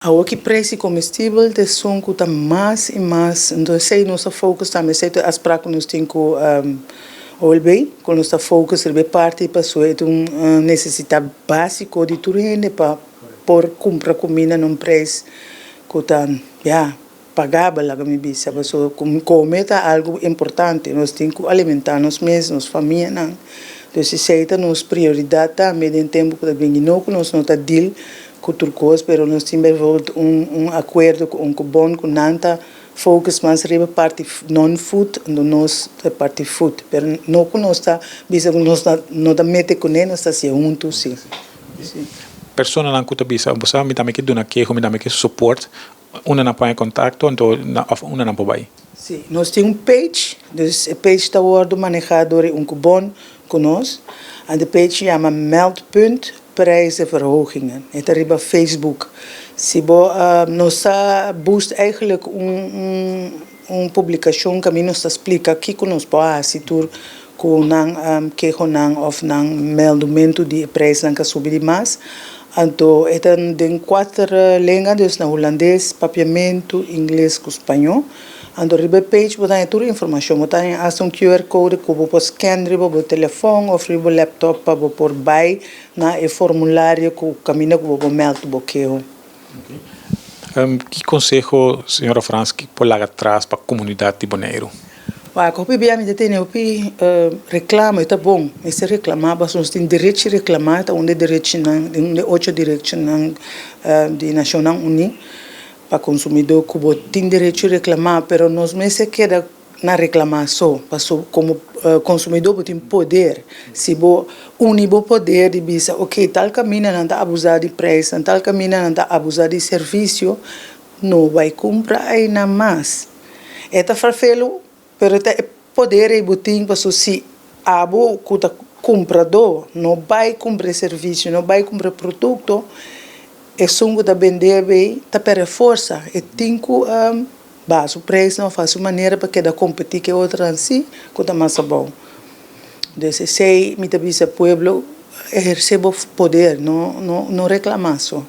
Agora que preço comestível de som que está mais e mais, então sei nossa foco também sei as para que nós temos olha bem, quando nós está foco serve parte para sua uma necessidade básica de tudo para por comprar comida num preço que está pagável lá me bisa, so comer é algo importante, nós temos que alimentar nós mesmos, nossa família, não. Então se seita nos prioridade também em tempo que vem não que nós não está deal com turcos, pero nós temos acordo com bom com nanta focus mais riba parte non-food no nós parte food, pero não que nós está bisa nós não está mete com ele nós está se junto sim. Persona lang kuta bisa bosa mi também que dona que mi também que support una na põe contato então una na pobai. Sim, nós temos page, dus page está sendo manejado por bom conosco. En de page chama Meldpunt Prijzenverhogingen. Het is op Facebook. Nós boost eigenlijk publicação que nos explica que nós podemos assistir com que of meldamento de preço que subir mais. Então, tem 4 línguas, na holandês, papiamento, inglês e espanhol. Então, riba page, botar toda a informação, botar um QR code que você scan riba o telefone ou riba laptop para por buy na formulário que caminha que você melde o queijo. Que conselho, senhora Franz, que pode lá atrás para a comunidade de Bonaire? Quando eu me detenho, reclamo, está bom, mas se reclamar, nós temos direito de reclamar, está onde direito onde 8 direitos de Nacional Unida para consumidor que tem direito de reclamar, mas nós não se queda na reclamação, como consumidor tem poder, se você único poder de dizer, ok, tal caminho não está abusar de preço, tal caminho não está abusar de serviço, não vai comprar ainda mais. É farfelo, mas é poder e botim para se abo que comprador não vai comprar serviço, não vai comprar produto, é songo da vender bem, tá para força, é tinco base o preço não faz maneira para que da competir que outra assim, que tá mais bom. Desse sei, me tabisa pueblo exercer o poder, não reclamar só.